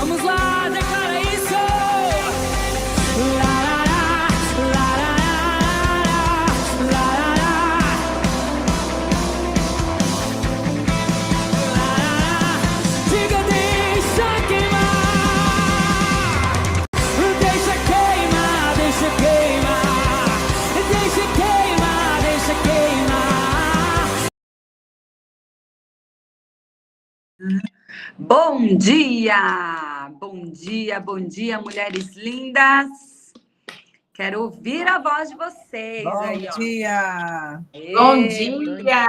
Vamos lá, declara isso! Diga, deixa queimar! Deixa queimar, deixa queimar! Deixa queimar, deixa queimar! Bom dia! Bom dia, mulheres lindas! Quero ouvir a voz de vocês aí, ó. Bom dia! Bom dia!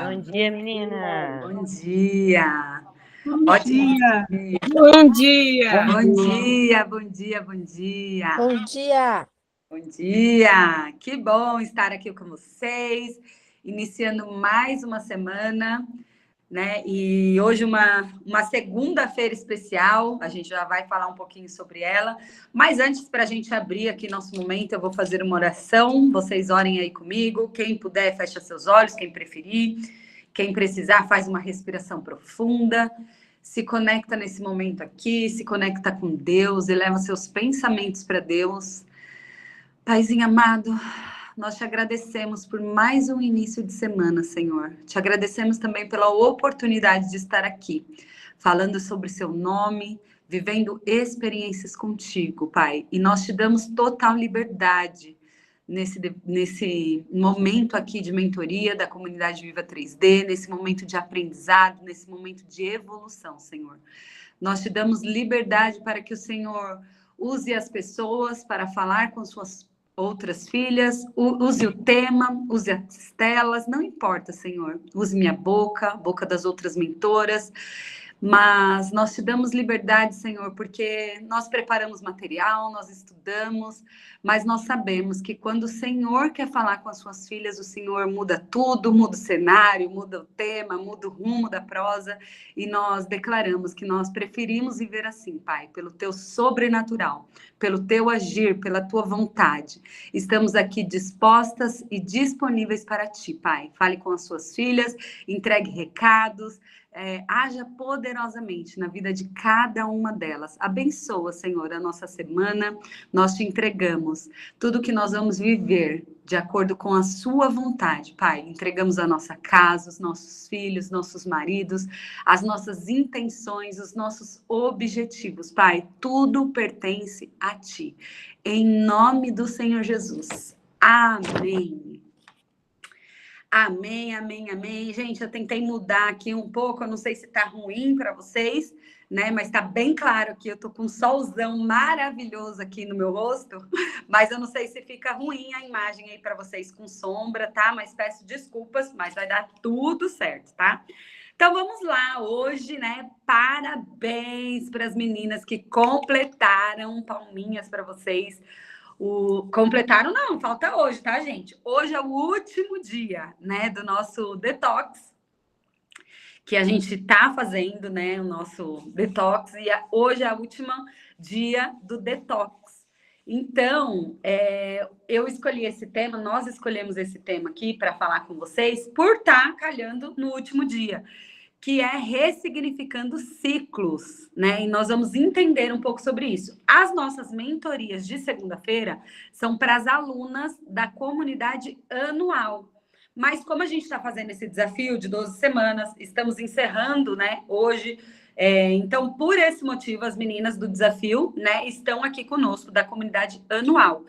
Bom dia, menina! Bom dia! Bom dia! Bom dia! Bom dia, bom dia, bom dia! Bom dia! Bom dia! Que bom estar aqui com vocês, iniciando mais uma semana, né? E hoje uma segunda-feira especial, a gente já vai falar um pouquinho sobre ela, mas antes, para a gente abrir aqui nosso momento, eu vou fazer uma oração, vocês orem aí comigo, quem puder fecha seus olhos, quem preferir, quem precisar faz uma respiração profunda, se conecta nesse momento aqui, se conecta com Deus, eleva seus pensamentos para Deus. Paizinho amado, nós te agradecemos por mais um início de semana, Senhor. Te agradecemos também pela oportunidade de estar aqui, falando sobre seu nome, vivendo experiências contigo, Pai. E nós te damos total liberdade nesse momento aqui de mentoria da comunidade Viva 3D, nesse momento de aprendizado, nesse momento de evolução, Senhor. Nós te damos liberdade para que o Senhor use as pessoas para falar com suas outras filhas, use o tema, use as telas, não importa, Senhor. Use minha boca, a boca das outras mentoras, mas nós te damos liberdade, Senhor, porque nós preparamos material, nós estudamos, mas nós sabemos que quando o Senhor quer falar com as suas filhas, o Senhor muda tudo, muda o cenário, muda o tema, muda o rumo da prosa, e nós declaramos que nós preferimos viver assim, Pai, pelo teu sobrenatural, pelo teu agir, pela tua vontade. Estamos aqui dispostas e disponíveis para ti, Pai. Fale com as suas filhas, entregue recados, haja poderosamente na vida de cada uma delas. Abençoa, Senhor, a nossa semana. Nós te entregamos tudo que nós vamos viver de acordo com a sua vontade, Pai. Entregamos a nossa casa, os nossos filhos, nossos maridos, as nossas intenções, os nossos objetivos, Pai. Tudo pertence a ti. Em nome do Senhor Jesus. Amém. Amém, amém, amém. Gente, eu tentei mudar aqui um pouco, eu não sei se tá ruim para vocês, né? Mas tá bem claro que eu tô com um solzão maravilhoso aqui no meu rosto, mas eu não sei se fica ruim a imagem aí para vocês com sombra, tá? Mas peço desculpas, mas vai dar tudo certo, tá? Então vamos lá, hoje, né? Parabéns para as meninas que completaram, palminhas para vocês. Completaram não, falta hoje, tá, gente? Hoje é o último dia, né, do nosso detox, que a gente tá fazendo, né, o nosso detox, e hoje é o último dia do detox. Então, eu escolhi esse tema, nós escolhemos esse tema aqui para falar com vocês, por estar calhando no último dia, que é ressignificando ciclos, né? E nós vamos entender um pouco sobre isso. As nossas mentorias de segunda-feira são para as alunas da comunidade anual. Mas como a gente está fazendo esse desafio de 12 semanas, estamos encerrando, né, hoje. Então, por esse motivo, as meninas do desafio, né, estão aqui conosco, da comunidade anual.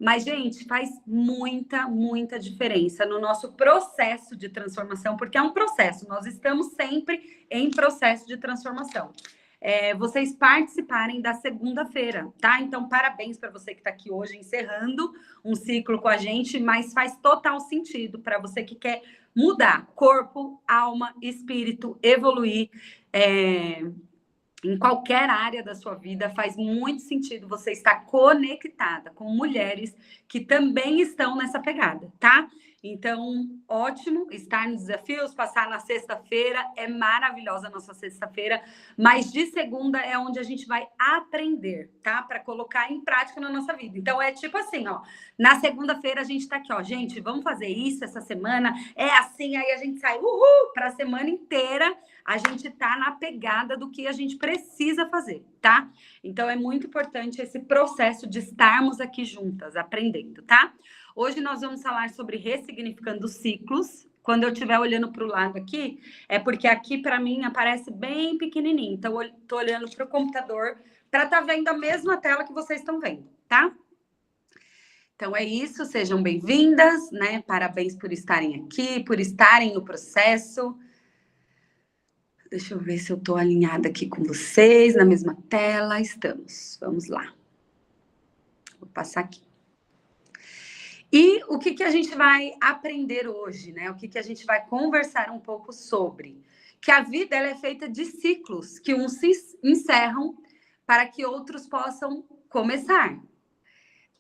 Mas, gente, faz muita, muita diferença no nosso processo de transformação, porque é um processo, nós estamos sempre em processo de transformação. Vocês participarem da segunda-feira, tá? Então, parabéns para você que está aqui hoje, encerrando um ciclo com a gente, mas faz total sentido para você que quer mudar corpo, alma, espírito, evoluir, em qualquer área da sua vida, faz muito sentido você estar conectada com mulheres que também estão nessa pegada, tá? Então, ótimo estar nos desafios, passar na sexta-feira, é maravilhosa a nossa sexta-feira, mas de segunda é onde a gente vai aprender, tá? Para colocar em prática na nossa vida. Então, é tipo assim, ó, na segunda-feira a gente tá aqui, ó, gente, vamos fazer isso essa semana, é assim, aí a gente sai, para a semana inteira, a gente tá na pegada do que a gente precisa fazer, tá? Então, é muito importante esse processo de estarmos aqui juntas, aprendendo, tá? Hoje nós vamos falar sobre ressignificando ciclos. Quando eu estiver olhando para o lado aqui, é porque aqui para mim aparece bem pequenininho. Então, eu estou olhando para o computador para estar vendo a mesma tela que vocês estão vendo, tá? Então, é isso. Sejam bem-vindas, né? Parabéns por estarem aqui, por estarem no processo. Deixa eu ver se eu estou alinhada aqui com vocês, na mesma tela. Estamos. Vamos lá. Vou passar aqui. E o que a gente vai aprender hoje, né? O que a gente vai conversar um pouco sobre? Que a vida ela é feita de ciclos, que uns se encerram para que outros possam começar.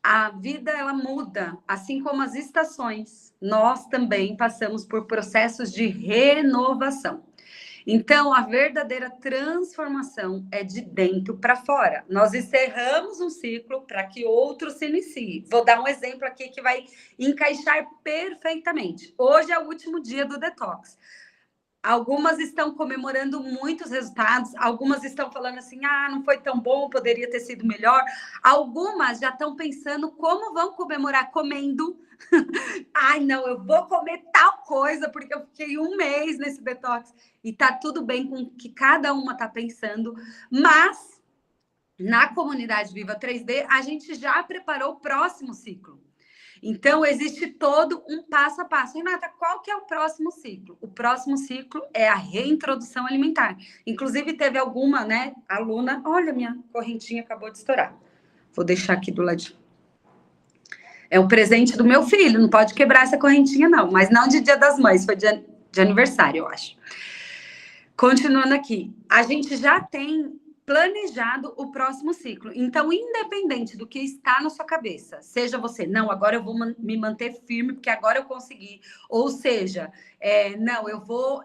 A vida ela muda, assim como as estações. Nós também passamos por processos de renovação. Então, a verdadeira transformação é de dentro para fora. Nós encerramos um ciclo para que outro se inicie. Vou dar um exemplo aqui que vai encaixar perfeitamente. Hoje é o último dia do detox. Algumas estão comemorando muitos resultados, algumas estão falando assim, não foi tão bom, poderia ter sido melhor. Algumas já estão pensando como vão comemorar comendo. Ai, não, eu vou comer tal coisa, porque eu fiquei um mês nesse detox. E tá tudo bem com o que cada uma tá pensando. Mas, na comunidade Viva 3D, a gente já preparou o próximo ciclo. Então, existe todo um passo a passo. Renata, qual que é o próximo ciclo? O próximo ciclo é a reintrodução alimentar. Inclusive, teve alguma, né, aluna... Olha, minha correntinha acabou de estourar. Vou deixar aqui do ladinho. É um presente do meu filho, não pode quebrar essa correntinha, não. Mas não de Dia das Mães, foi de aniversário, eu acho. Continuando aqui, a gente já tem planejado o próximo ciclo. Então, independente do que está na sua cabeça, seja você, não, agora eu vou me manter firme, porque agora eu consegui. Ou seja, não,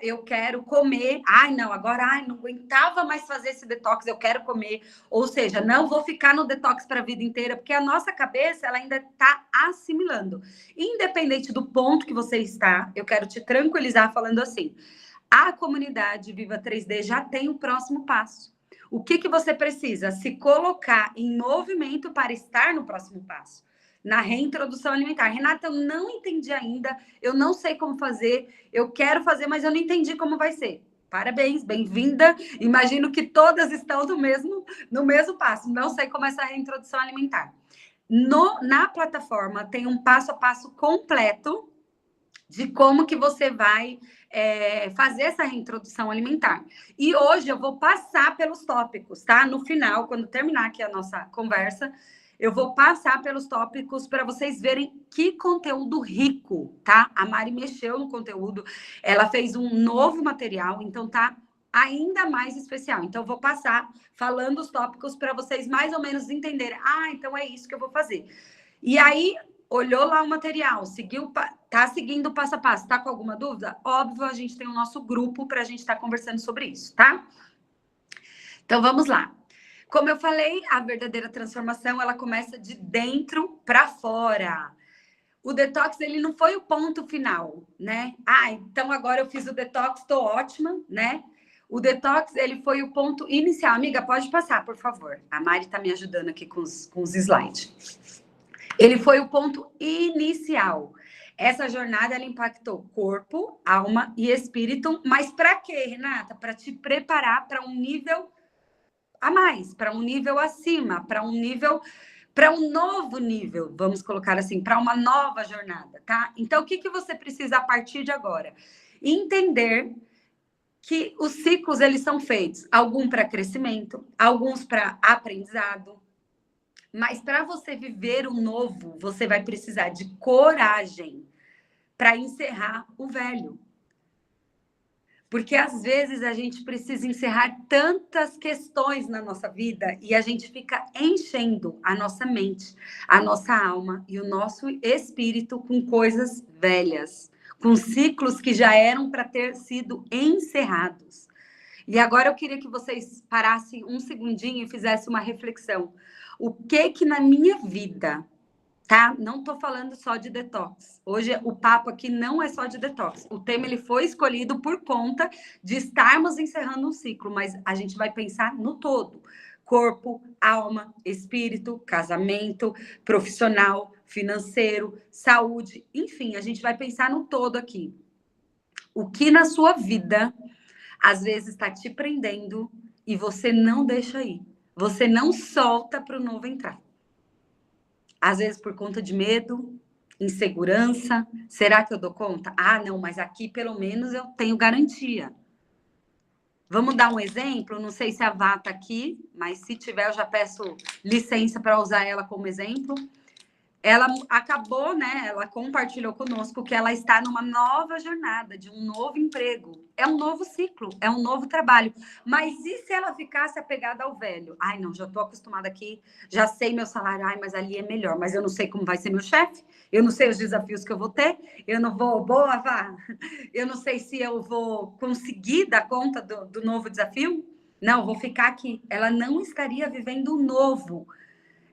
eu quero comer. Ai, não, agora, não aguentava mais fazer esse detox, eu quero comer. Ou seja, não vou ficar no detox para a vida inteira, porque a nossa cabeça, ela ainda está assimilando. Independente do ponto que você está, eu quero te tranquilizar falando assim, a comunidade Viva 3D já tem o próximo passo. O que você precisa? Se colocar em movimento para estar no próximo passo. Na reintrodução alimentar. Renata, eu não entendi ainda. Eu não sei como fazer. Eu quero fazer, mas eu não entendi como vai ser. Parabéns, bem-vinda. Imagino que todas estão no mesmo passo. Não sei como é essa reintrodução alimentar. Na plataforma tem um passo a passo completo de como que você vai fazer essa reintrodução alimentar. E hoje eu vou passar pelos tópicos, tá? No final, quando terminar aqui a nossa conversa, eu vou passar pelos tópicos para vocês verem que conteúdo rico, tá? A Mari mexeu no conteúdo, ela fez um novo material, então tá ainda mais especial. Então, eu vou passar falando os tópicos para vocês mais ou menos entenderem. Então é isso que eu vou fazer. E aí, olhou lá o material, tá seguindo o passo a passo, tá com alguma dúvida? Óbvio, a gente tem o nosso grupo para a gente estar conversando sobre isso, tá? Então, vamos lá. Como eu falei, a verdadeira transformação, ela começa de dentro para fora. O detox, ele não foi o ponto final, né? Então agora eu fiz o detox, tô ótima, né? O detox, ele foi o ponto inicial. Amiga, pode passar, por favor. A Mari tá me ajudando aqui com os slides. Ele foi o ponto inicial. Essa jornada, ela impactou corpo, alma e espírito. Mas para quê, Renata? Para te preparar para um nível a mais, para um nível acima, para um novo nível, vamos colocar assim, para uma nova jornada, tá? Então, o que você precisa a partir de agora? Entender que os ciclos, eles são feitos, alguns para crescimento, alguns para aprendizado, mas para você viver o novo, você vai precisar de coragem para encerrar o velho. Porque às vezes a gente precisa encerrar tantas questões na nossa vida e a gente fica enchendo a nossa mente, a nossa alma e o nosso espírito com coisas velhas, com ciclos que já eram para ter sido encerrados. E agora eu queria que vocês parassem um segundinho e fizessem uma reflexão. O que na minha vida, tá? Não tô falando só de detox. Hoje o papo aqui não é só de detox. O tema ele foi escolhido por conta de estarmos encerrando um ciclo, mas a gente vai pensar no todo. Corpo, alma, espírito, casamento, profissional, financeiro, saúde, enfim, a gente vai pensar no todo aqui. O que na sua vida às vezes está te prendendo e você não deixa ir. Você não solta para o novo entrar. Às vezes por conta de medo, insegurança. Será que eu dou conta? Ah, não, mas aqui pelo menos eu tenho garantia. Vamos dar um exemplo? Não sei se a Vá está aqui, mas se tiver eu já peço licença para usar ela como exemplo. Ela acabou, né? Ela compartilhou conosco que ela está numa nova jornada, de um novo emprego. É um novo ciclo, é um novo trabalho. Mas e se ela ficasse apegada ao velho? Ai, não, já estou acostumada aqui, já sei meu salário, ai, mas ali é melhor. Mas eu não sei como vai ser meu chefe, eu não sei os desafios que eu vou ter, eu não vou, boa, Vá, eu não sei se eu vou conseguir dar conta do novo desafio. Não, vou ficar aqui. Ela não estaria vivendo o novo.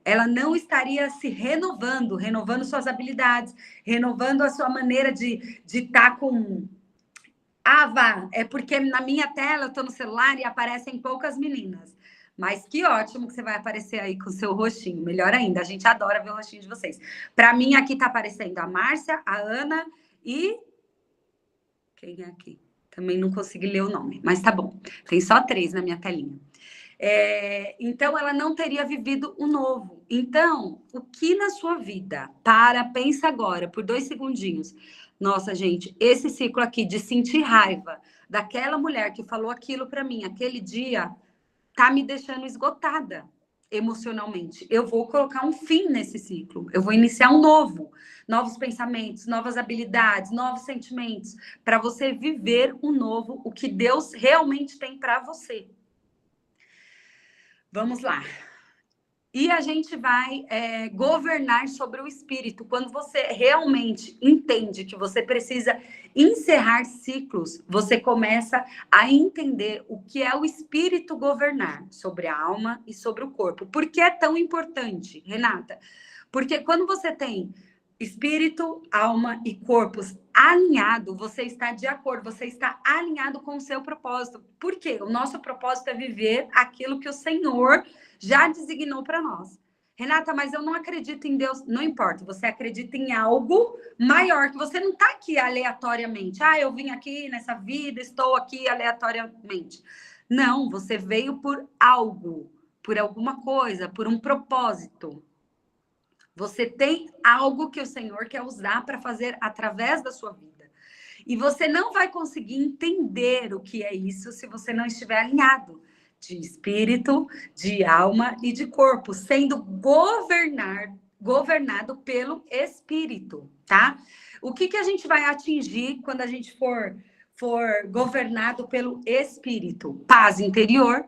Ela não estaria se renovando suas habilidades, renovando a sua maneira de estar com... Ah, Vá, é porque na minha tela eu estou no celular e aparecem poucas meninas. Mas que ótimo que você vai aparecer aí com o seu rostinho. Melhor ainda, a gente adora ver o rostinho de vocês. Para mim, aqui está aparecendo a Márcia, a Ana e... Quem é aqui? Também não consegui ler o nome, mas tá bom. Tem só 3 na minha telinha. Então, ela não teria vivido o novo. Então, o que na sua vida? Pensa agora, por 2 segundinhos. Nossa, gente, esse ciclo aqui de sentir raiva daquela mulher que falou aquilo para mim, aquele dia, tá me deixando esgotada emocionalmente. Eu vou colocar um fim nesse ciclo. Eu vou iniciar um novo. Novos pensamentos, novas habilidades, novos sentimentos, para você viver o novo, o que Deus realmente tem para você. Vamos lá. E a gente vai governar sobre o espírito. Quando você realmente entende que você precisa encerrar ciclos, você começa a entender o que é o espírito governar sobre a alma e sobre o corpo. Por que é tão importante, Renata? Porque quando você tem espírito, alma e corpos alinhado, você está de acordo, você está alinhado com o seu propósito. Por quê? O nosso propósito é viver aquilo que o Senhor já designou para nós. Renata, mas eu não acredito em Deus. Não importa, você acredita em algo maior, que você não está aqui aleatoriamente. Ah, eu vim aqui nessa vida, estou aqui aleatoriamente. Não, você veio por algo, por alguma coisa, por um propósito. Você tem algo que o Senhor quer usar para fazer através da sua vida. E você não vai conseguir entender o que é isso se você não estiver alinhado de espírito, de alma e de corpo, sendo governado pelo espírito, tá? O que a gente vai atingir quando a gente for governado pelo espírito? Paz interior.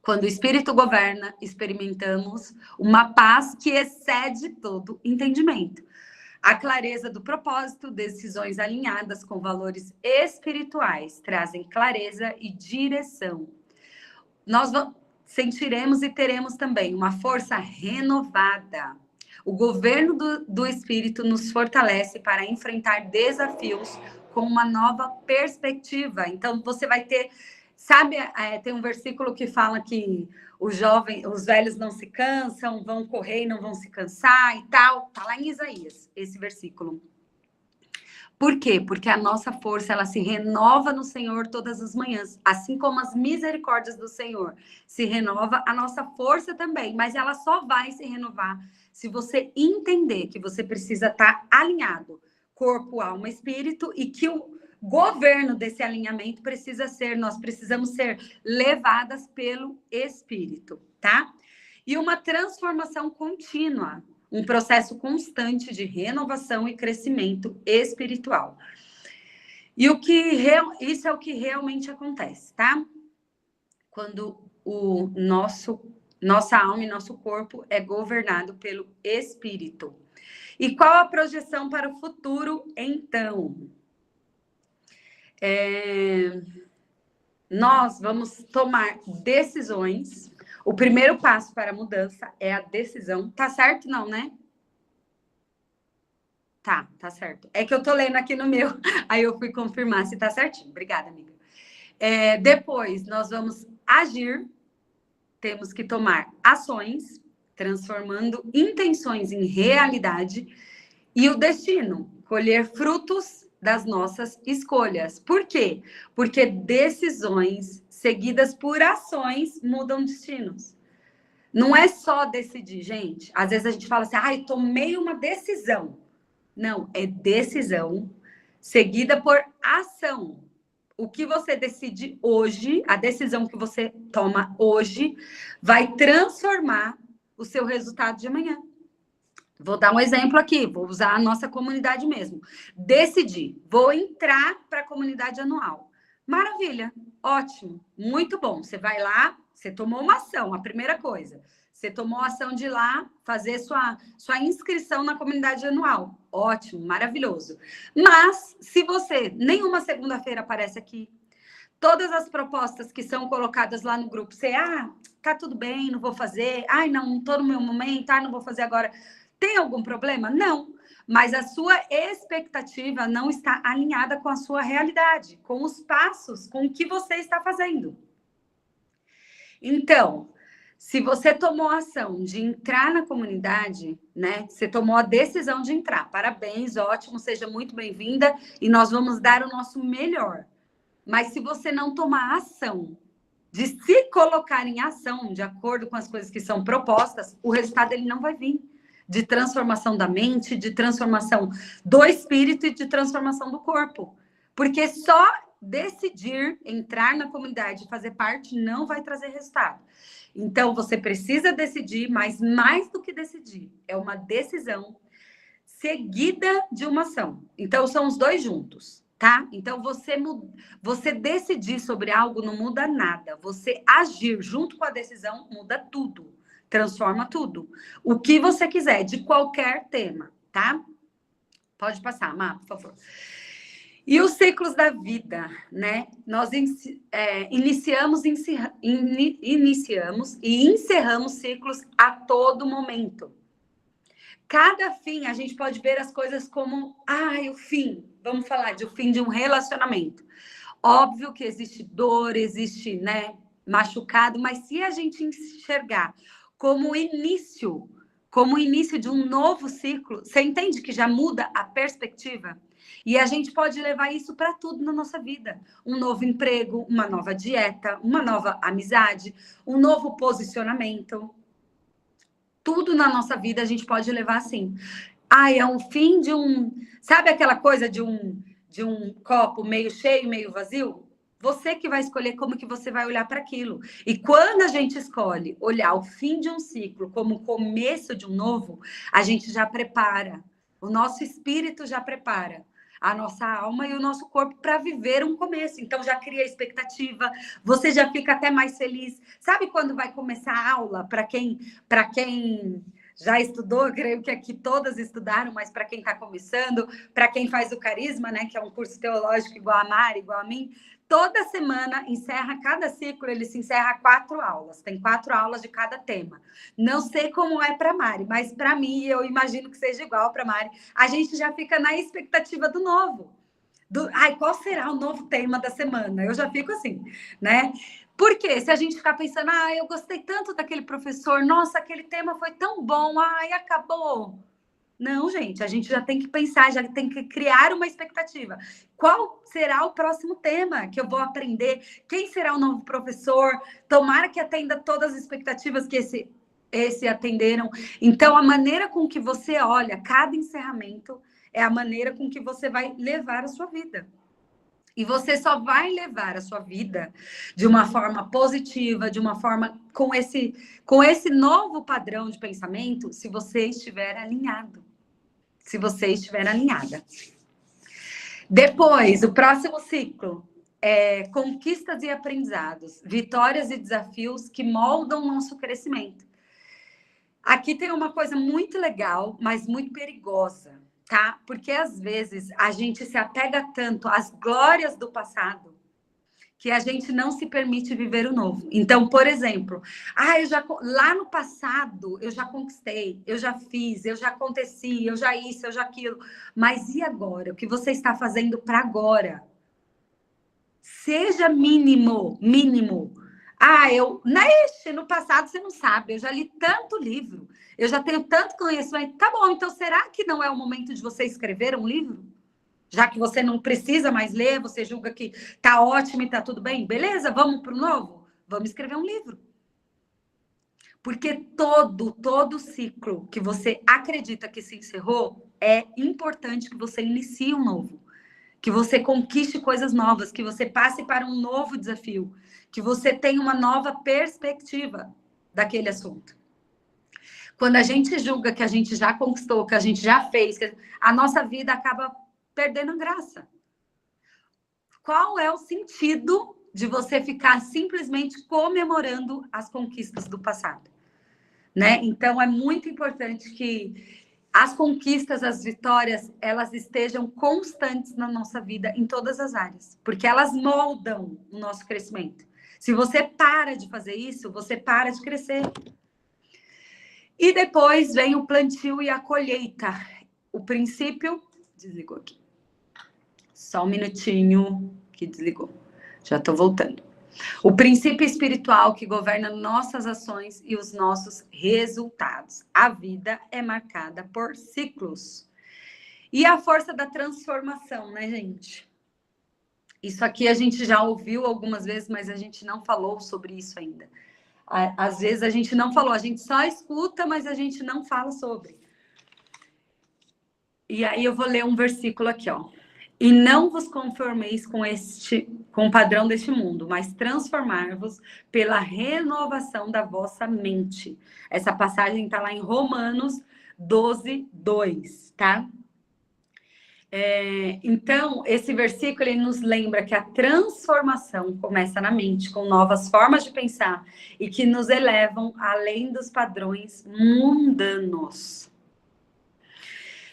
Quando o espírito governa, experimentamos uma paz que excede todo entendimento. A clareza do propósito, decisões alinhadas com valores espirituais, trazem clareza e direção. Nós sentiremos e teremos também uma força renovada. O governo do Espírito nos fortalece para enfrentar desafios com uma nova perspectiva. Então, você vai ter... Sabe, tem um versículo que fala que os velhos não se cansam, vão correr e não vão se cansar e tal. Está lá em Isaías, esse versículo. Por quê? Porque a nossa força, ela se renova no Senhor todas as manhãs. Assim como as misericórdias do Senhor se renova, a nossa força também. Mas ela só vai se renovar se você entender que você precisa estar alinhado. Corpo, alma, espírito. E que o governo desse alinhamento nós precisamos ser levadas pelo Espírito, tá? E uma transformação contínua. Um processo constante de renovação e crescimento espiritual. E isso é o que realmente acontece, tá? Quando nossa alma e nosso corpo é governado pelo espírito. E qual a projeção para o futuro, então? Nós vamos tomar decisões. O primeiro passo para a mudança é a decisão. Tá certo, não, né? Tá certo. É que eu tô lendo aqui no meu, aí eu fui confirmar se tá certinho. Obrigada, amiga. Depois, nós vamos agir. Temos que tomar ações, transformando intenções em realidade. E o destino, colher frutos das nossas escolhas. Por quê? Porque decisões seguidas por ações mudam destinos. Não é só decidir, gente. Às vezes a gente fala assim, tomei uma decisão. Não, é decisão seguida por ação. O que você decide hoje, a decisão que você toma hoje, vai transformar o seu resultado de amanhã. Vou dar um exemplo aqui, vou usar a nossa comunidade mesmo. Decidi, vou entrar para a comunidade anual. Maravilha, ótimo, muito bom. Você vai lá, você tomou uma ação, a primeira coisa. Você tomou a ação de ir lá fazer sua inscrição na comunidade anual. Ótimo, maravilhoso. Mas, se você, nenhuma segunda-feira aparece aqui, todas as propostas que são colocadas lá no grupo, você, tá tudo bem, não vou fazer, não tô no meu momento, não vou fazer agora. Tem algum problema? Não. Mas a sua expectativa não está alinhada com a sua realidade, com os passos, com o que você está fazendo. Então, se você tomou a ação de entrar na comunidade, né? Você tomou a decisão de entrar. Parabéns, ótimo, seja muito bem-vinda e nós vamos dar o nosso melhor. Mas se você não tomar a ação de se colocar em ação, de acordo com as coisas que são propostas, o resultado ele não vai vir. De transformação da mente, de transformação do espírito e de transformação do corpo. Porque só decidir entrar na comunidade e fazer parte não vai trazer resultado. Então, você precisa decidir, mas mais do que decidir, é uma decisão seguida de uma ação. Então, são os dois juntos, tá? Então, você decidir sobre algo não muda nada. Você agir junto com a decisão muda tudo. Transforma tudo. O que você quiser, de qualquer tema, tá? Pode passar, Má, por favor. E os ciclos da vida, né? Nós iniciamos e encerramos ciclos a todo momento. Cada fim, a gente pode ver as coisas como, o fim. Vamos falar de o fim de um relacionamento. Óbvio que existe dor, existe, né, machucado, mas se a gente enxergar como início de um novo ciclo, você entende que já muda a perspectiva? E a gente pode levar isso para tudo na nossa vida. Um novo emprego, uma nova dieta, uma nova amizade, um novo posicionamento. Tudo na nossa vida a gente pode levar assim. É um fim de um... Sabe aquela coisa de um copo meio cheio, meio vazio? Você que vai escolher como que você vai olhar para aquilo. E quando a gente escolhe olhar o fim de um ciclo como o começo de um novo, a gente já prepara. O nosso espírito já prepara a nossa alma e o nosso corpo para viver um começo. Então, já cria expectativa, você já fica até mais feliz. Sabe quando vai começar a aula? Para quem já estudou, creio que aqui todas estudaram, mas para quem está começando, para quem faz o Carisma, né, que é um curso teológico igual a Mari, igual a mim, toda semana encerra, cada ciclo, ele se encerra 4 aulas. Tem 4 aulas de cada tema. Não sei como é para Mari, mas para mim, eu imagino que seja igual para Mari. A gente já fica na expectativa do novo. Qual será o novo tema da semana? Eu já fico assim, né? Porque se a gente ficar pensando, eu gostei tanto daquele professor, nossa, aquele tema foi tão bom, acabou. Não, gente, a gente já tem que pensar, já tem que criar uma expectativa. Qual será o próximo tema que eu vou aprender? Quem será o novo professor? Tomara que atenda todas as expectativas que esse atenderam. Então, a maneira com que você olha cada encerramento é a maneira com que você vai levar a sua vida. E você só vai levar a sua vida de uma forma positiva, de uma forma com esse novo padrão de pensamento, se você estiver alinhado. Se você estiver alinhada. Depois, o próximo ciclo é conquistas e aprendizados, vitórias e desafios que moldam o nosso crescimento. Aqui tem uma coisa muito legal, mas muito perigosa, tá? Porque às vezes a gente se apega tanto às glórias do passado que a gente não se permite viver o novo. Então, por exemplo, lá no passado eu já conquistei, eu já fiz, eu já aconteci, eu já isso, eu já aquilo. Mas e agora? O que você está fazendo para agora? Seja mínimo. No passado você não sabe, eu já li tanto livro, eu já tenho tanto conhecimento. Tá bom, então será que não é o momento de você escrever um livro? Já que você não precisa mais ler, você julga que tá ótimo e tá tudo bem? Beleza, vamos para o novo? Vamos escrever um livro. Porque todo ciclo que você acredita que se encerrou, é importante que você inicie um novo. Que você conquiste coisas novas, que você passe para um novo desafio, que você tenha uma nova perspectiva daquele assunto. Quando a gente julga que a gente já conquistou, que a gente já fez, a nossa vida acaba perdendo a graça. Qual é o sentido de você ficar simplesmente comemorando as conquistas do passado? Né? Então, é muito importante que as conquistas, as vitórias, elas estejam constantes na nossa vida, em todas as áreas, porque elas moldam o nosso crescimento. Se você para de fazer isso, você para de crescer. E depois vem o plantio e a colheita. O princípio... Desligou aqui. Só um minutinho que desligou. Já estou voltando. O princípio espiritual que governa nossas ações e os nossos resultados. A vida é marcada por ciclos. E a força da transformação, né, gente? Isso aqui a gente já ouviu algumas vezes, mas a gente não falou sobre isso ainda. Às vezes a gente não falou, a gente só escuta, mas a gente não fala sobre. E aí eu vou ler um versículo aqui, ó. E não vos conformeis com o padrão deste mundo, mas transformar-vos pela renovação da vossa mente. Essa passagem está lá em Romanos 12, 2, tá? Então, esse versículo ele nos lembra que a transformação começa na mente, com novas formas de pensar e que nos elevam além dos padrões mundanos.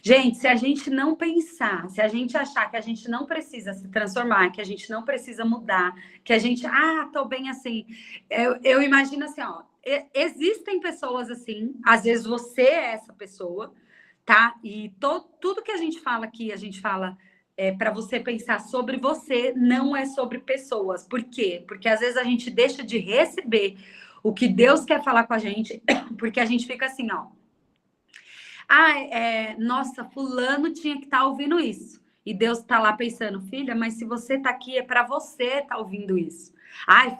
Gente, se a gente não pensar, se a gente achar que a gente não precisa se transformar, que a gente não precisa mudar, que a gente, tô bem assim. Eu imagino assim, ó, existem pessoas assim, às vezes você é essa pessoa, tá? E tudo que a gente fala aqui, a gente fala para você pensar sobre você, não é sobre pessoas. Por quê? Porque às vezes a gente deixa de receber o que Deus quer falar com a gente, porque a gente fica assim, ó. Nossa, fulano tinha que estar ouvindo isso. E Deus está lá pensando, filha, mas se você está aqui, é para você estar ouvindo isso.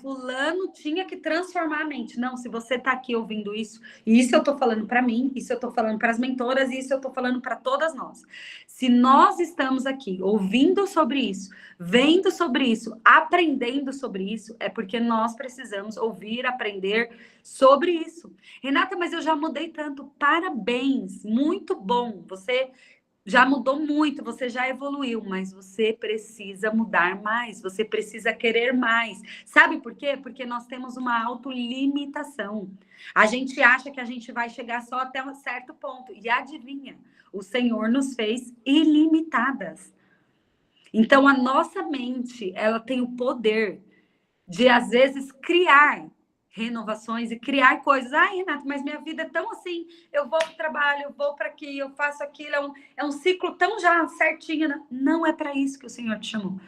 Fulano tinha que transformar a mente. Não, se você está aqui ouvindo isso, e isso eu estou falando para mim, isso eu estou falando para as mentoras, e isso eu estou falando para todas nós. Se nós estamos aqui ouvindo sobre isso, vendo sobre isso, aprendendo sobre isso, é porque nós precisamos ouvir, aprender sobre isso. Renata, mas eu já mudei tanto. Parabéns, muito bom. Você já mudou muito, você já evoluiu, mas você precisa mudar mais, você precisa querer mais. Sabe por quê? Porque nós temos uma autolimitação. A gente acha que a gente vai chegar só até um certo ponto. E adivinha, o Senhor nos fez ilimitadas. Então, a nossa mente, ela tem o poder de, às vezes, criar renovações e criar coisas. Renato, mas minha vida é tão assim, eu vou para o trabalho, eu vou para aqui, eu faço aquilo, é um ciclo tão já certinho. Não é para isso que o Senhor te chamou.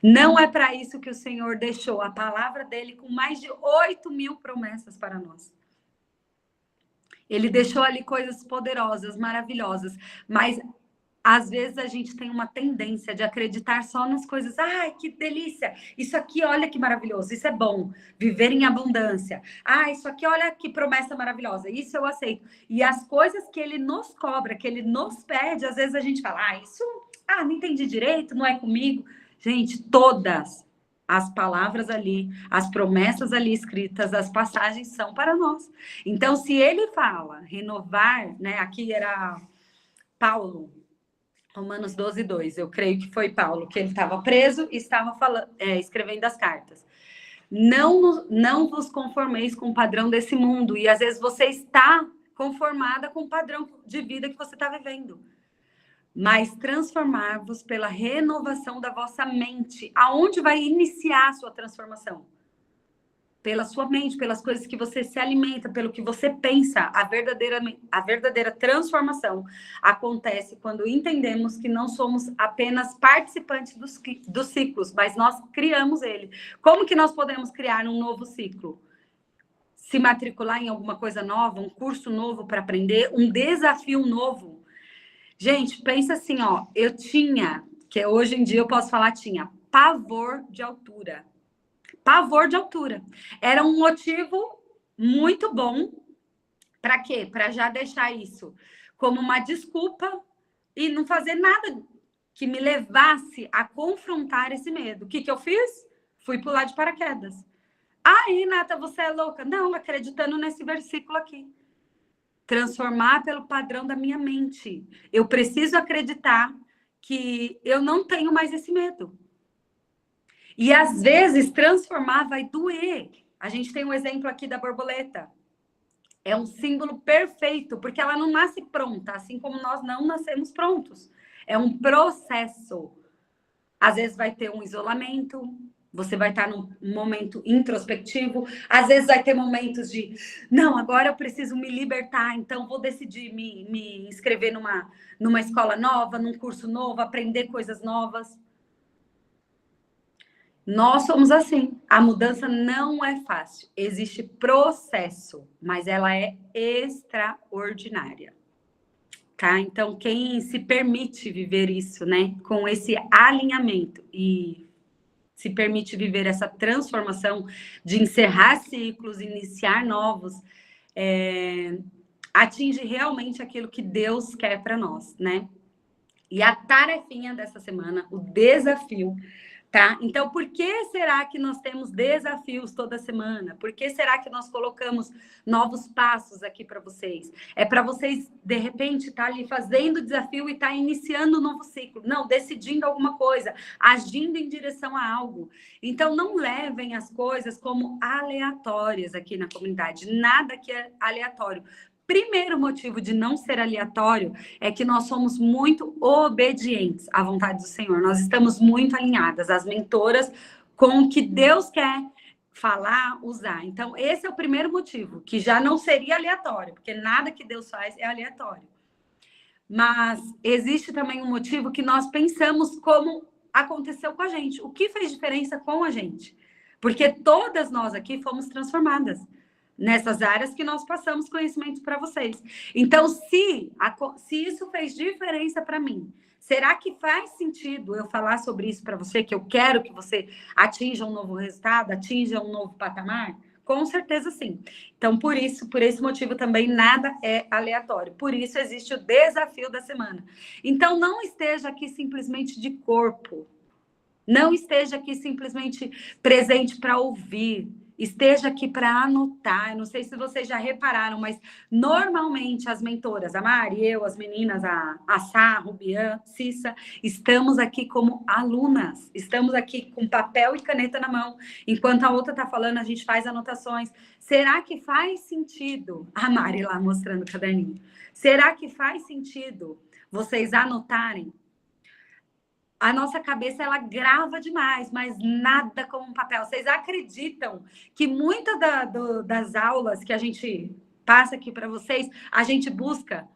Não é para isso que o Senhor deixou a palavra dele com mais de 8.000 promessas para nós. Ele deixou ali coisas poderosas, maravilhosas, mas às vezes a gente tem uma tendência de acreditar só nas coisas. Que delícia! Isso aqui, olha que maravilhoso. Isso é bom. Viver em abundância. Isso aqui, olha que promessa maravilhosa. Isso eu aceito. E as coisas que ele nos cobra, que ele nos pede, às vezes a gente fala, isso, não entendi direito, não é comigo. Gente, todas as palavras ali, as promessas ali escritas, as passagens são para nós. Então, se ele fala renovar, né? Aqui era Paulo, Romanos 12, 2. Eu creio que foi Paulo, que ele estava preso e estava escrevendo as cartas. Não vos conformeis com o padrão desse mundo. E às vezes você está conformada com o padrão de vida que você está vivendo. Mas transformar-vos pela renovação da vossa mente. Aonde vai iniciar a sua transformação? Pela sua mente, pelas coisas que você se alimenta, pelo que você pensa. A verdadeira transformação acontece quando entendemos que não somos apenas participantes dos ciclos, mas nós criamos ele. Como que nós podemos criar um novo ciclo? Se matricular em alguma coisa nova, um curso novo para aprender, um desafio novo. Gente, pensa assim, ó, eu tinha, que hoje em dia eu posso falar, tinha pavor de altura. Pavor de altura. Era um motivo muito bom. Para quê? Para já deixar isso como uma desculpa e não fazer nada que me levasse a confrontar esse medo. O que eu fiz? Fui pular de paraquedas. Aí, Nata, você é louca? Não, acreditando nesse versículo aqui. Transformar pelo padrão da minha mente. Eu preciso acreditar que eu não tenho mais esse medo. E às vezes transformar vai doer. A gente tem um exemplo aqui da borboleta. É um símbolo perfeito, porque ela não nasce pronta, assim como nós não nascemos prontos. É um processo. Às vezes vai ter um isolamento, você vai estar num momento introspectivo. Às vezes vai ter momentos de, não, agora eu preciso me libertar, então vou decidir me inscrever numa escola nova, num curso novo, aprender coisas novas. Nós somos assim. A mudança não é fácil. Existe processo, mas ela é extraordinária. Tá? Então, quem se permite viver isso, né? Com esse alinhamento e se permite viver essa transformação de encerrar ciclos, iniciar novos, atinge realmente aquilo que Deus quer para nós, né? E a tarefinha dessa semana, o desafio, tá? Então, por que será que nós temos desafios toda semana? Por que será que nós colocamos novos passos aqui para vocês? É para vocês, de repente, estar ali fazendo o desafio e estar iniciando um novo ciclo. Não, decidindo alguma coisa, agindo em direção a algo. Então, não levem as coisas como aleatórias aqui na comunidade. Nada que é aleatório. Primeiro motivo de não ser aleatório é que nós somos muito obedientes à vontade do Senhor. Nós estamos muito alinhadas, as mentoras, com o que Deus quer falar, usar. Então, esse é o primeiro motivo, que já não seria aleatório, porque nada que Deus faz é aleatório. Mas existe também um motivo que nós pensamos como aconteceu com a gente. O que fez diferença com a gente? Porque todas nós aqui fomos transformadas nessas áreas que nós passamos conhecimento para vocês. Então, se isso fez diferença para mim, será que faz sentido eu falar sobre isso para você, que eu quero que você atinja um novo resultado, atinja um novo patamar? Com certeza sim. Então, por esse motivo também, nada é aleatório. Por isso existe o desafio da semana. Então, não esteja aqui simplesmente de corpo. Não esteja aqui simplesmente presente para ouvir. Esteja aqui para anotar. Eu não sei se vocês já repararam, mas normalmente as mentoras, a Mari, eu, as meninas, a Sá, a Rubian, Cissa, estamos aqui como alunas. Estamos aqui com papel e caneta na mão. Enquanto a outra está falando, a gente faz anotações. Será que faz sentido? A Mari lá mostrando o caderninho. Será que faz sentido vocês anotarem? A nossa cabeça, ela grava demais, mas nada como um papel. Vocês acreditam que muitas das aulas que a gente passa aqui para vocês, a gente busca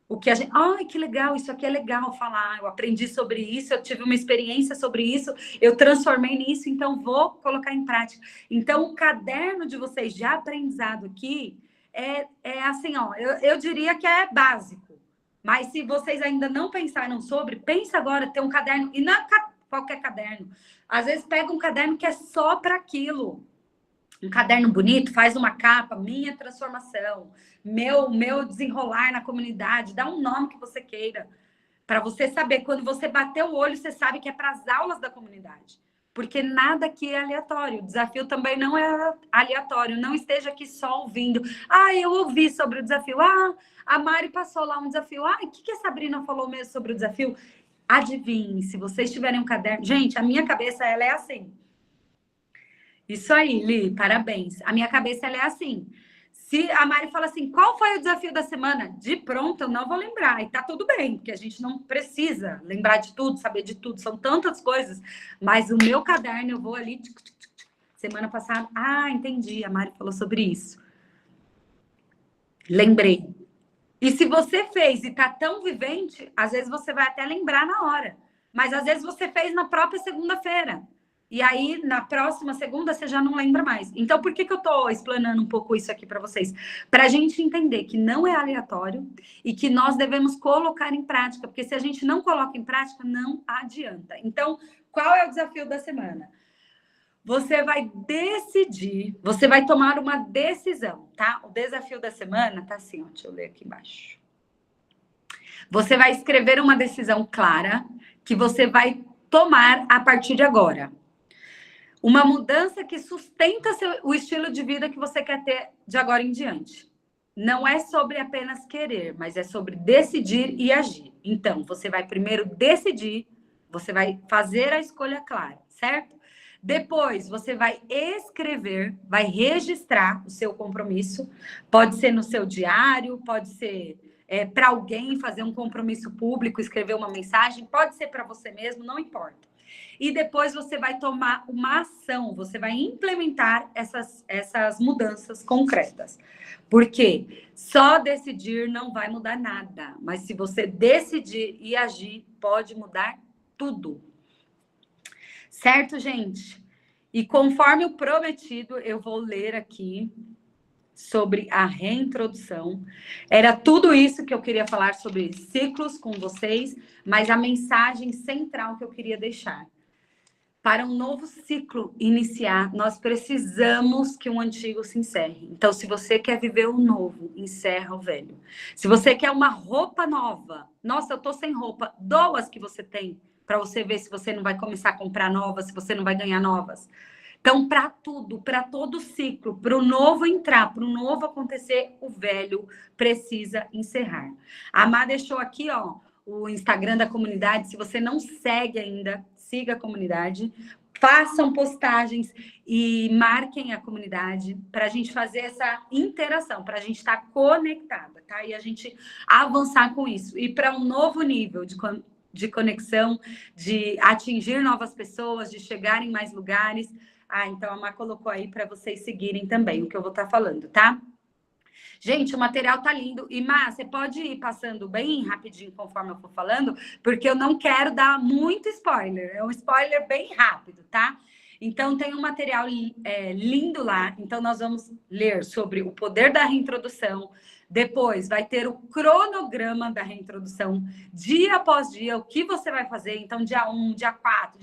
o que a gente... Ai, que legal, isso aqui é legal falar. Eu aprendi sobre isso, eu tive uma experiência sobre isso, eu transformei nisso, então vou colocar em prática. Então, o caderno de vocês de aprendizado aqui é assim, ó, eu diria que é básico. Mas se vocês ainda não pensaram sobre, pensa agora, ter um caderno, e não é qualquer caderno. Às vezes pega um caderno que é só para aquilo. Um caderno bonito, faz uma capa, minha transformação, meu desenrolar na comunidade, dá um nome que você queira. Para você saber, quando você bater o olho, você sabe que é para as aulas da comunidade. Porque nada aqui é aleatório. O desafio também não é aleatório. Não esteja aqui só ouvindo. Ah, eu ouvi sobre o desafio. Ah, a Mari passou lá um desafio. Ah, o que a Sabrina falou mesmo sobre o desafio? Adivinhe, se vocês tiverem um caderno... Gente, a minha cabeça, ela é assim. Isso aí, Li, parabéns. A minha cabeça, ela é assim. Se a Mari fala assim, qual foi o desafio da semana? De pronto, eu não vou lembrar. E tá tudo bem, porque a gente não precisa lembrar de tudo, saber de tudo. São tantas coisas. Mas o meu caderno, eu vou ali... Semana passada... Ah, entendi. A Mari falou sobre isso. Lembrei. E se você fez e tá tão vivente, às vezes você vai até lembrar na hora. Mas às vezes você fez na própria segunda-feira. E aí, na próxima segunda, você já não lembra mais. Então, por que eu tô explanando um pouco isso aqui para vocês? Para a gente entender que não é aleatório e que nós devemos colocar em prática. Porque se a gente não coloca em prática, não adianta. Então, qual é o desafio da semana? Você vai decidir, você vai tomar uma decisão, tá? O desafio da semana tá assim, ó, deixa eu ler aqui embaixo. Você vai escrever uma decisão clara que você vai tomar a partir de agora. Uma mudança que sustenta o estilo de vida que você quer ter de agora em diante. Não é sobre apenas querer, mas é sobre decidir e agir. Então, você vai primeiro decidir, você vai fazer a escolha clara, certo? Depois, você vai escrever, vai registrar o seu compromisso. Pode ser no seu diário, pode ser para alguém fazer um compromisso público, escrever uma mensagem, pode ser para você mesmo, não importa. E depois você vai tomar uma ação, você vai implementar essas mudanças concretas. Porque só decidir não vai mudar nada, mas se você decidir e agir, pode mudar tudo. Certo, gente? E conforme o prometido, eu vou ler aqui sobre a reintrodução. Era tudo isso que eu queria falar sobre ciclos com vocês, mas a mensagem central que eu queria deixar. Para um novo ciclo iniciar, nós precisamos que um antigo se encerre. Então, se você quer viver o novo, encerra o velho. Se você quer uma roupa nova, nossa, eu tô sem roupa, doa as que você tem, para você ver se você não vai começar a comprar novas, se você não vai ganhar novas. Então, para tudo, para todo ciclo, para o novo entrar, para o novo acontecer, o velho precisa encerrar. A Má deixou aqui, ó, o Instagram da comunidade. Se você não segue ainda, siga a comunidade, façam postagens e marquem a comunidade para a gente fazer essa interação, para a gente estar conectada, tá? E a gente avançar com isso. E para um novo nível de conexão, de atingir novas pessoas, de chegar em mais lugares. Ah, então a Má colocou aí para vocês seguirem também o que eu vou estar falando, tá? Gente, o material tá lindo. E, Má, você pode ir passando bem rapidinho conforme eu for falando, porque eu não quero dar muito spoiler. É um spoiler bem rápido, tá? Então, tem um material lindo lá. Então, nós vamos ler sobre o poder da reintrodução. Depois, vai ter o cronograma da reintrodução, dia após dia, o que você vai fazer. Então, dia 1, dia 4,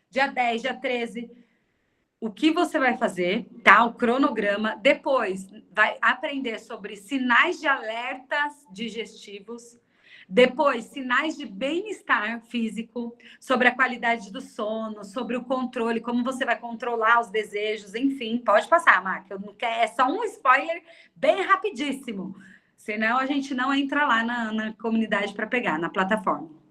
dia 10, dia 13... o que você vai fazer, tá? O cronograma. Depois, vai aprender sobre sinais de alertas digestivos. Depois, sinais de bem-estar físico, sobre a qualidade do sono, sobre o controle, como você vai controlar os desejos, enfim. Pode passar, Má, que eu não quero, é só um spoiler bem rapidíssimo. Senão, a gente não entra lá na comunidade para pegar, na plataforma.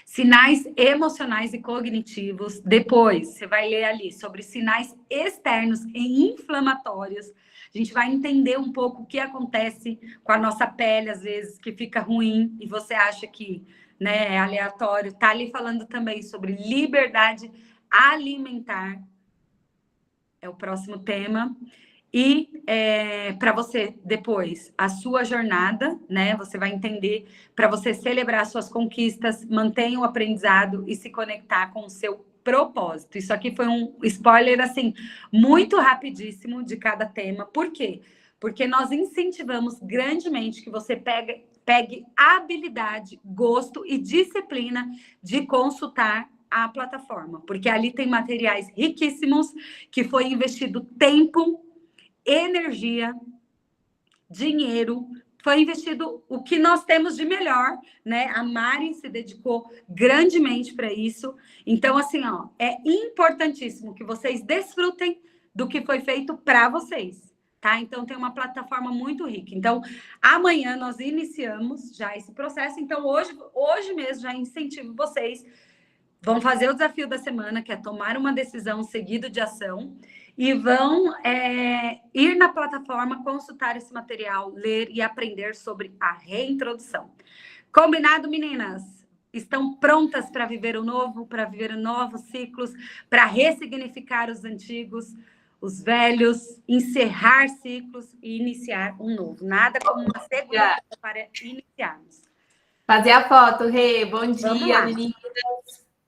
Sinais emocionais e cognitivos. Depois, você vai ler ali sobre sinais externos e inflamatórios. A gente vai entender um pouco o que acontece com a nossa pele, às vezes, que fica ruim e você acha que, né, é aleatório. Tá ali falando também sobre liberdade alimentar. É o próximo tema. E para você, depois, a sua jornada, né? Você vai entender, para você celebrar suas conquistas, manter o aprendizado e se conectar com o seu propósito. Isso aqui foi um spoiler, assim, muito rapidíssimo de cada tema. Por quê? Porque nós incentivamos grandemente que você pegue habilidade, gosto e disciplina de consultar a plataforma. Porque ali tem materiais riquíssimos, que foi investido tempo, energia, dinheiro, foi investido o que nós temos de melhor, né? A Mari se dedicou grandemente para isso. Então, assim, ó, é importantíssimo que vocês desfrutem do que foi feito para vocês. tá? Então, tem uma plataforma muito rica. Então, amanhã nós iniciamos já esse processo. Então, hoje mesmo já incentivo vocês. Vão fazer o desafio da semana, que é tomar uma decisão seguido de ação, e vão ir na plataforma, consultar esse material, ler e aprender sobre a reintrodução. Combinado, meninas? Estão prontas para viver o novo, para viver novos ciclos, para ressignificar os antigos, os velhos, encerrar ciclos e iniciar um novo. Nada como uma segunda para iniciarmos. Fazer a foto, Rê. Bom Vamos dia, lá. meninas.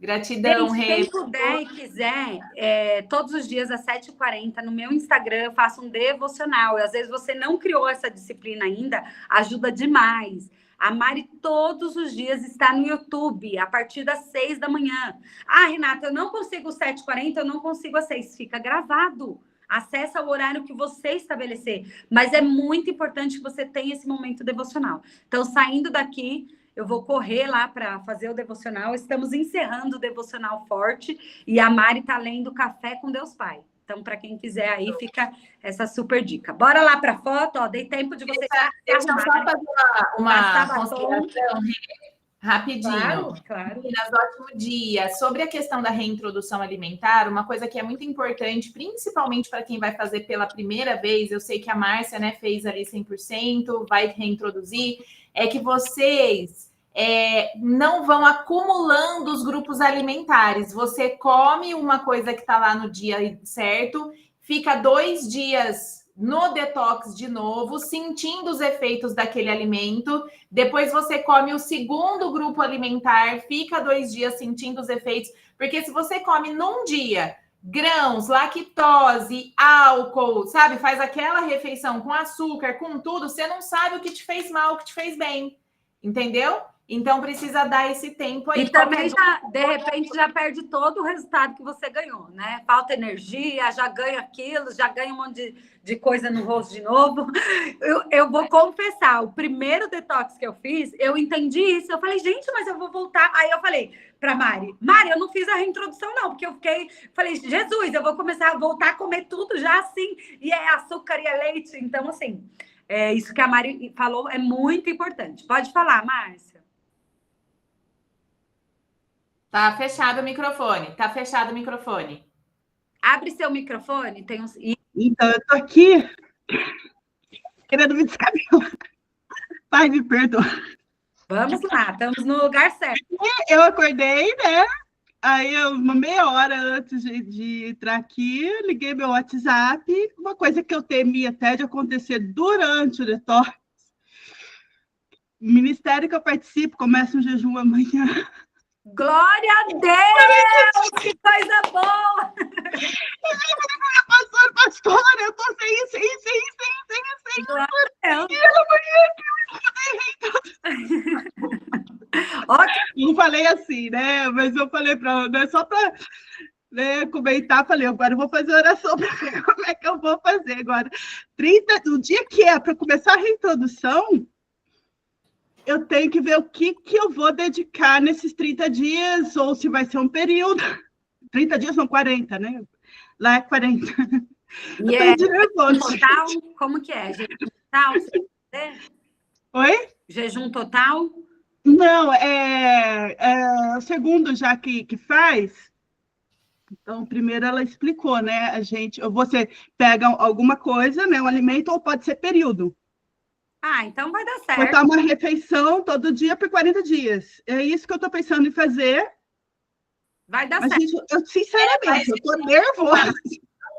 Gratidão, Gente, Rê. quem puder e quiser, todos os dias às 7h40 no meu Instagram, eu faço um devocional. E às vezes você não criou essa disciplina ainda, ajuda demais. A Mari todos os dias está no YouTube, a partir das 6 da manhã. Ah, Renata, eu não consigo às 7h40, eu não consigo às 6. Fica gravado. Acessa o horário que você estabelecer. Mas é muito importante que você tenha esse momento devocional. Então, saindo daqui, eu vou correr lá para fazer o devocional. Estamos encerrando o devocional forte e a Mari está lendo Café com Deus Pai. Então, para quem quiser aí, fica essa super dica. Bora lá para a foto, ó. Dei tempo de vocês. Deixa eu só fazer uma consideração rapidinho. Claro. Meninas, ótimo dia. Sobre a questão da reintrodução alimentar, uma coisa que é muito importante, principalmente para quem vai fazer pela primeira vez, eu sei que a Márcia, né, fez ali 100%, vai reintroduzir, é que vocês não vão acumulando os grupos alimentares. Você come uma coisa que está lá no dia certo, fica 2 dias no detox de novo, sentindo os efeitos daquele alimento. Depois você come o segundo grupo alimentar, fica 2 dias sentindo os efeitos. Porque se você come num dia grãos, lactose, álcool, sabe? Faz aquela refeição com açúcar, com tudo, você não sabe o que te fez mal, o que te fez bem. Entendeu? Então, precisa dar esse tempo aí. E também, de repente, já perde todo o resultado que você ganhou, né? Falta energia, já ganha aquilo, já ganha um monte de coisa no rosto de novo. Eu vou confessar, o primeiro detox que eu fiz, eu entendi isso. Eu falei, gente, mas eu vou voltar. Aí eu falei para Mari, eu não fiz a reintrodução, não, porque eu falei, Jesus, eu vou começar a voltar a comer tudo já assim, e é açúcar e é leite. Então, assim, isso que a Mari falou é muito importante. Pode falar, Márcia. Tá fechado o microfone. Tá fechado o microfone. Abre seu microfone. Tem uns... Então, eu tô aqui querendo me descabelar. Pai, me perdoa. Vamos lá, estamos no lugar certo. Eu acordei, né? Aí, uma meia hora antes de entrar aqui, eu liguei meu WhatsApp. Uma coisa que eu temia até de acontecer durante o detox. O ministério que eu participo começa um jejum amanhã. Glória a Deus! Que coisa boa! Pastora, eu tô sem. Glória a Deus! Não falei assim, né? Mas eu falei para ela, né? Só para comentar, falei, agora eu vou fazer oração para ver como é que eu vou fazer agora. No dia que é para começar a reintrodução, eu tenho que ver o que eu vou dedicar nesses 30 dias, ou se vai ser um período. 30 dias são 40, né? Lá é 40. E é jejum total? Como que é? Jejum total? Oi? Jejum total? Não, é o segundo já que faz. Então, primeiro ela explicou, né? Você pega alguma coisa, né? Um alimento, ou pode ser período. Ah, então vai dar certo. Botar uma refeição todo dia por 40 dias. É isso que eu estou pensando em fazer. Vai dar Mas, certo. gente, eu sinceramente, eu estou nervosa.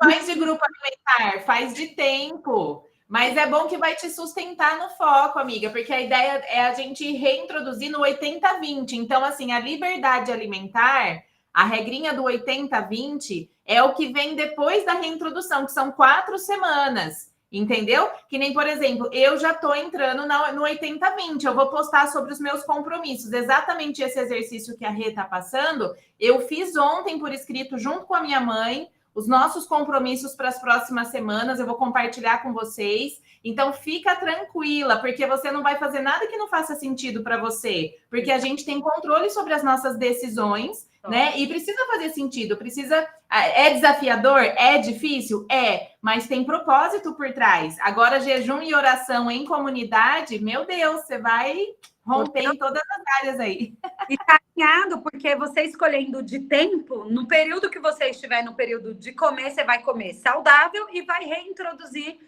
Faz de grupo alimentar, faz de tempo. Mas é bom que vai te sustentar no foco, amiga, porque a ideia é a gente reintroduzir no 80-20. Então, assim, a liberdade alimentar, a regrinha do 80-20, é o que vem depois da reintrodução, que são 4 semanas. Entendeu? Que nem, por exemplo, eu já estou entrando no 80-20. Eu vou postar sobre os meus compromissos. Exatamente esse exercício que a Rê está passando, eu fiz ontem por escrito junto com a minha mãe, os nossos compromissos para as próximas semanas, eu vou compartilhar com vocês. Então, fica tranquila, porque você não vai fazer nada que não faça sentido para você, porque a gente tem controle sobre as nossas decisões, né? E precisa fazer sentido, precisa... É desafiador? É difícil? É, mas tem propósito por trás. Agora, jejum e oração em comunidade, meu Deus, você vai romper em todas as áreas aí. E tá alinhado, porque você escolhendo de tempo, no período que você estiver no período de comer, você vai comer saudável e vai reintroduzir,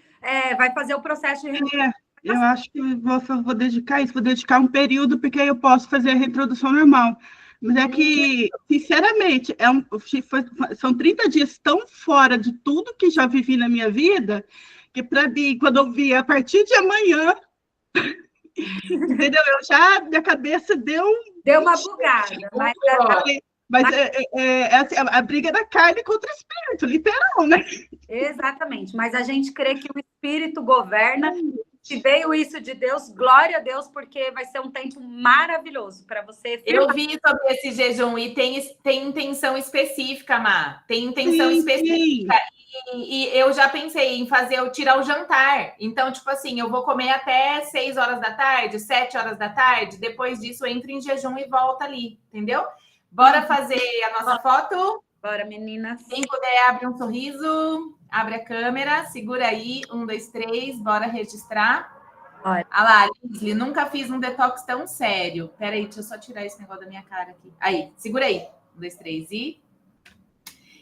vai fazer o processo de reintrodução. Eu acho que vou dedicar isso, vou dedicar um período, porque aí eu posso fazer a reintrodução normal. Mas é que, sinceramente, são 30 dias tão fora de tudo que já vivi na minha vida, que para mim, quando eu vi a partir de amanhã, entendeu? Minha cabeça deu uma bugada, mas assim, a briga da carne contra o espírito, literal, né? Exatamente, mas a gente crê que o espírito governa. Se veio isso de Deus, glória a Deus, porque vai ser um tempo maravilhoso para você. Eu vi sobre esse jejum e tem intenção específica, Má. Tem intenção específica. E eu já pensei em tirar o jantar. Então, tipo assim, eu vou comer até 6 horas da tarde, 7 horas da tarde. Depois disso, eu entro em jejum e volto ali, entendeu? Bora fazer a nossa foto? Bora, meninas. Quem puder, abre um sorriso. Abre a câmera, segura aí, 1, 2, 3, bora registrar. Olha lá, Lisli, nunca fiz um detox tão sério. Peraí, deixa eu só tirar esse negócio da minha cara aqui. Aí, segura aí, 1, 2, 3 e...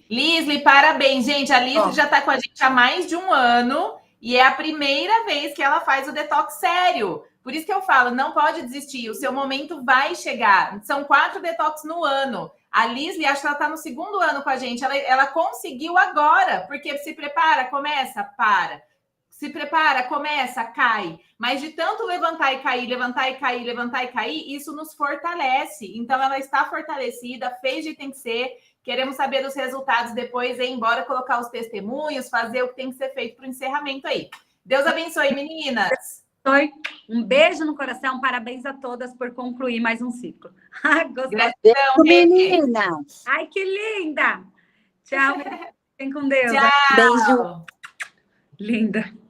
Lisli, parabéns, gente. A Lisli já tá com a gente há mais de 1 ano e é a primeira vez que ela faz o detox sério. Por isso que eu falo, não pode desistir, o seu momento vai chegar. São 4 detox no ano. A Lisli, acho que ela está no 2º ano com a gente. Ela conseguiu agora, porque se prepara, começa, para. Se prepara, começa, cai. Mas de tanto levantar e cair, levantar e cair, levantar e cair, isso nos fortalece. Então, ela está fortalecida, fez de tem que ser. Queremos saber dos resultados depois, hein? Bora colocar os testemunhos, fazer o que tem que ser feito para o encerramento aí. Deus abençoe, meninas. Um beijo no coração, parabéns a todas por concluir mais um ciclo. Gratidão, meninas. Ai, que linda! Tchau, fiquem com Deus. Tchau. Beijo. Linda.